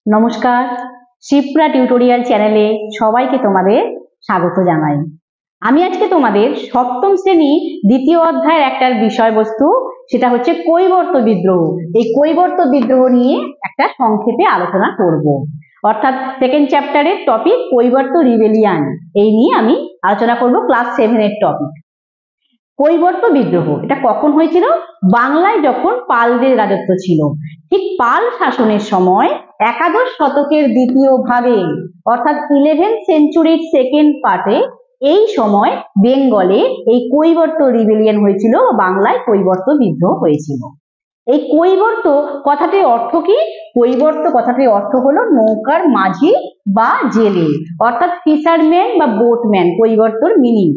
নমস্কার, শিপ্রা টিউটোরিয়াল চ্যানেলে সবাইকে তোমাদের স্বাগত জানাই। আমি আজকে তোমাদের সপ্তম শ্রেণী দ্বিতীয় অধ্যায়ের একটা বিষয়বস্তু, সেটা হচ্ছে কৈবর্ত বিদ্রোহ। এই কৈবর্ত বিদ্রোহ নিয়ে একটা সংক্ষেপে আলোচনা করব। অর্থাৎ সেকেন্ড চ্যাপ্টারের টপিক কৈবর্ত রিবেলিয়ান, এই নিয়ে আমি আলোচনা করব, ক্লাস 7 এর টপিক। কৈবর্ত বিদ্রোহ এটা কখন হয়েছিল? বাংলায় যখন পালদের রাজত্ব ছিল, ঠিক পাল শাসনের সময় একাদশ শতকের দ্বিতীয় ভাগে, অর্থাৎ 11th সেঞ্চুরির সেকেন্ড পার্টে, এই সময় বেঙ্গলে এই কৈবর্ত রিবেলিয়ন হয়েছিল, বাংলায় কৈবর্ত বিদ্রোহ হয়েছিল। এই কৈবর্ত কথাটির অর্থ কি? কৈবর্ত কথাটির অর্থ হলো নৌকার মাঝি বা জেলে, অর্থাৎ ফিশারম্যান বা বোটম্যান, কৈবর্তর মিনিং।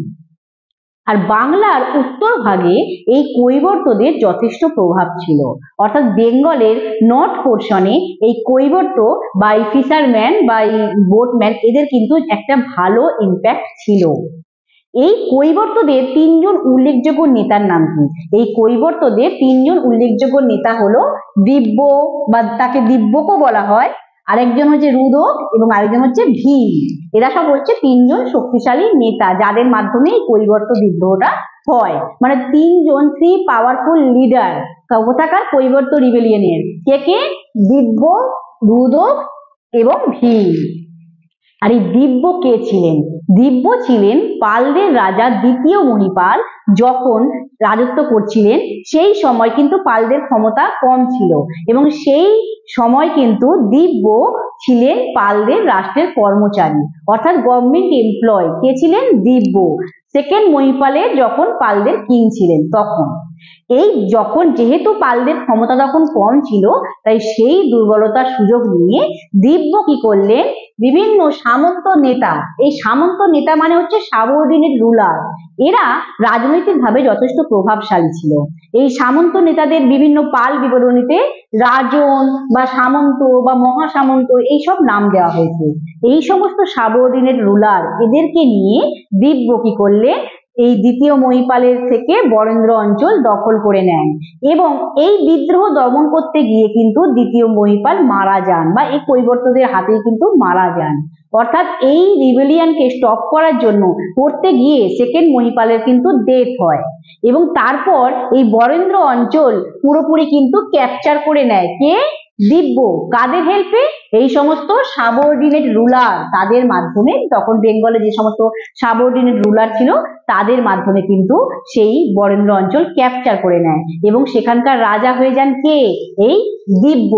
আর বাংলার উত্তর ভাগে এই কৈবর্তদের যথেষ্ট প্রভাব ছিল, অর্থাৎ বেঙ্গলের নর্থ পোর্শনে এই কৈবর্ত বা এই ফিশারম্যান বা এই বোটম্যান, এদের কিন্তু একটা ভালো ইম্প্যাক্ট ছিল। এই কৈবর্তদের তিনজন উল্লেখযোগ্য নেতার নাম কি? এই কৈবর্তদের তিনজন উল্লেখযোগ্য নেতা হলো দিব্য, বা তাকে দিব্যকও বলা হয়, আরেকজন হচ্ছে রুদ্র এবং আরেকজন হচ্ছে ভীম। এরা সব হচ্ছে তিনজন শক্তিশালী নেতা, যাদের মাধ্যমে এই কৈবর্ত বিদ্রোহটা হয়। মানে তিনজন, 3 পাওয়ারফুল লিডার কোথাকার কৈবর্ত রিবেলিয়নের। কে কে? দিব্য, রুদ্র এবং ভীম। আর এই দিব্য কে ছিলেন? দিব্য ছিলেন পালদের রাজা দ্বিতীয় মহিপাল যখন রাজত্ব করছিলেন, সেই সময় কিন্তু পালদের ক্ষমতা কম ছিল, এবং সেই সময় কিন্তু দিব্য ছিলেন পালদের রাষ্ট্রের কর্মচারী, অর্থাৎ গভর্নমেন্ট এমপ্লয়। কে ছিলেন? দিব্য। সেকেন্ড মহিপালের যখন পালদের কিং ছিলেন তখন। এই যখন যেহেতু পালদের ক্ষমতা তখন কম ছিল, তাই সেই দুর্বলতার সুযোগ নিয়ে দিব্য কি করলেন? বিভিন্ন সামন্ত নেতা, এই সামন্ত নেতা মানে হচ্ছে সাবঅর্ডিনেট রুলার, এরা রাজনৈতিকভাবে যথেষ্ট প্রভাবশালী ছিল। এই সামন্ত নেতাদের বিভিন্ন পাল বিবরণীতে রাজন বা সামন্ত বা মহাসামন্ত এইসব নাম দেওয়া হয়েছে। এই সমস্ত সাবঅর্ডিনেট রুলার, এদেরকে নিয়ে দিব্য কি করলেন? এই দ্বিতীয় মহিপালের থেকে বরেন্দ্র অঞ্চল দখল করে নেন, এবং এই বিদ্রোহ দমন করতে গিয়ে কিন্তু দ্বিতীয় মহিপাল মারা যান, বা এই কৈবর্তদের হাতেই কিন্তু মারা যান। অর্থাৎ এই রিবেলিয়নকে স্টপ করার জন্য করতে গিয়ে সেকেন্ড মহিপালের কিন্তু ডেথ হয়, এবং তারপর এই বরেন্দ্র অঞ্চল পুরোপুরি কিন্তু ক্যাপচার করে নেয় কে? দিব্য। কাদের হেল্পে? এই সমস্ত সাবঅর্ডিনেট রুলার, তাদের মাধ্যমে, তখন বেঙ্গলে যে সমস্ত সাবঅর্ডিনেট রুলার ছিল তাদের মাধ্যমে কিন্তু সেই বরেন্দ্র অঞ্চল ক্যাপচার করে নেয়, এবং সেখানকার রাজা হয়ে যান কে? এই দিব্য।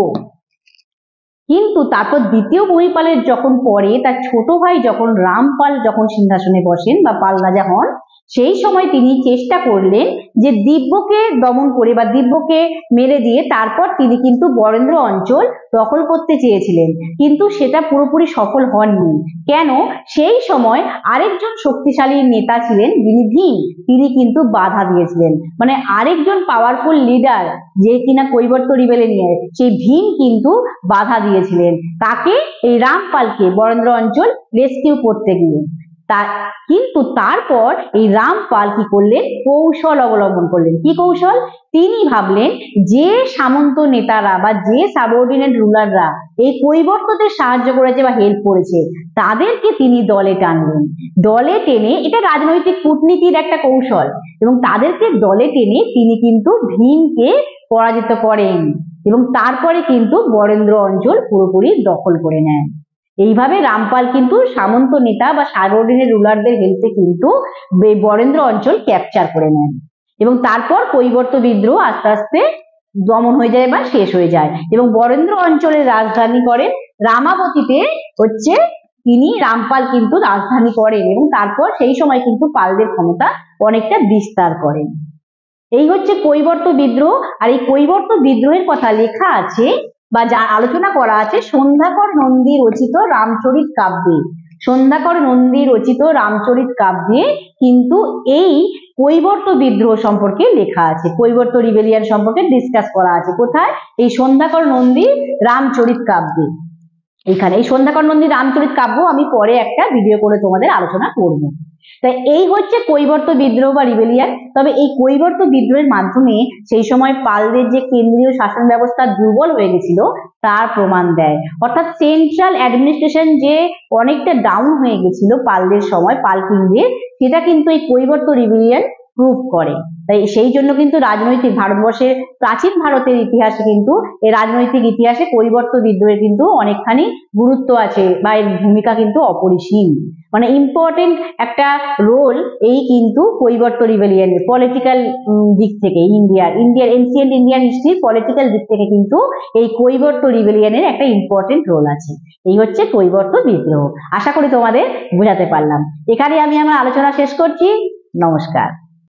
কিন্তু তারপর দ্বিতীয় মহিপালের যখন পরে তার ছোট ভাই যখন রামপাল যখন সিংহাসনে বসেন বা পাল রাজা হন, সেই সময় তিনি চেষ্টা করলেন যে দিব্যকে দমন করে বা দিব্যকে মেরে দিয়ে তারপর তিনি কিন্তু বরেন্দ্র অঞ্চল দখল করতে চেয়েছিলেন, কিন্তু সেটা পুরোপুরি সফল হননি। কেন? সেই সময় আরেকজন শক্তিশালী নেতা ছিলেন যিনি ভীম, তিনি কিন্তু বাধা দিয়েছিলেন। মানে আরেকজন পাওয়ারফুল লিডার যে কিনা কৈবর্ত রিবেলিয়নের, সেই ভীম কিন্তু বাধা দিয়েছিলেন। তাকে? এই রামপালকে বরেন্দ্র অঞ্চল রেস্কিউ করতে গিয়ে। কিন্তু তারপর এই রামপাল কি করলেন? কৌশল অবলম্বন করলেন। কি কৌশল? তিনি ভাবলেন যে সামন্ত নেতারা বা যে সাবঅর্ডিনেট রুলাররা এই কৈবর্তদের সাহায্য করেছে বা হেল্প করেছে, তাদেরকে তিনি দলে টানলেন। দলে টেনে, এটা রাজনৈতিক কূটনীতির একটা কৌশল, এবং তাদেরকে দলে টেনে তিনি কিন্তু ভীমকে পরাজিত করেন, এবং তারপরে কিন্তু বরেন্দ্র অঞ্চল পুরোপুরি দখল করে নেন। এইভাবে রামপাল কিন্তু সামন্ত নেতা বা সাবঅর্ডিনেট রুলারদের হেল্পে কিন্তু বরেন্দ্র অঞ্চল ক্যাপচার করে নেন, এবং তারপর কৈবর্ত বিদ্রোহ আস্তে আস্তে দমন হয়ে যায় বা শেষ হয়ে যায়, এবং বরেন্দ্র অঞ্চলের রাজধানী করেন রামাবতীতে হচ্ছে তিনি, রামপাল কিন্তু রাজধানী করেন, এবং তারপর সেই সময় কিন্তু পালদের ক্ষমতা অনেকটা বিস্তার করেন। এই হচ্ছে কৈবর্ত বিদ্রোহ। আর এই কৈবর্ত বিদ্রোহের কথা লেখা আছে বা যা আলোচনা করা আছে সন্ধ্যাকর নন্দী রচিত রামচরিত কাব্যে। সন্ধ্যাকর নন্দী রচিত রামচরিত কাব্যে কিন্তু এই কৈবর্ত বিদ্রোহ সম্পর্কে লেখা আছে, কৈবর্ত রিবেলিয়ন সম্পর্কে ডিসকাস করা আছে। কোথায়? এই সন্ধ্যাকর নন্দী রামচরিত কাব্যে। এইখানে এই সন্ধ্যাকর নন্দী রামচরিত কাব্য আমি পরে একটা ভিডিও করে তোমাদের আলোচনা করব। তাই এই হচ্ছে কৈবর্ত বিদ্রোহ বা রিবেলিয়ান। তবে এই কৈবর্ত বিদ্রোহের মাধ্যমে সেই সময় পালদের যে কেন্দ্রীয় শাসন ব্যবস্থা দুর্বল হয়ে গেছিল তার প্রমাণ দেয়। অর্থাৎ সেন্ট্রাল অ্যাডমিনিস্ট্রেশন যে অনেকটা ডাউন হয়ে গেছিল পালদের সময়, পাল কিংদের, সেটা কিন্তু এই কৈবর্ত রিবেলিয়ান প্রুভ করে। তাই সেই জন্য কিন্তু রাজনৈতিক ভারতবর্ষের প্রাচীন ভারতের ইতিহাসে কিন্তু এই রাজনৈতিক ইতিহাসে কৈবর্ত বিদ্রোহের কিন্তু অনেকখানি গুরুত্ব আছে বা এর ভূমিকা কিন্তু অপরিসীম, মানে ইম্পর্টেন্ট একটা রোল এই কিন্তু কৈবর্ত রিবেলিয়ানের পলিটিক্যাল দিক থেকে ইন্ডিয়ার এনসিয়েন্ট ইন্ডিয়ান হিস্ট্রির পলিটিক্যাল দিক থেকে কিন্তু এই কৈবর্ত রিবেলিয়ানের একটা ইম্পর্টেন্ট রোল আছে। এই হচ্ছে কৈবর্ত বিদ্রোহ। আশা করি তোমাদের বোঝাতে পারলাম। এখানে আমি আমার আলোচনা শেষ করছি। নমস্কার।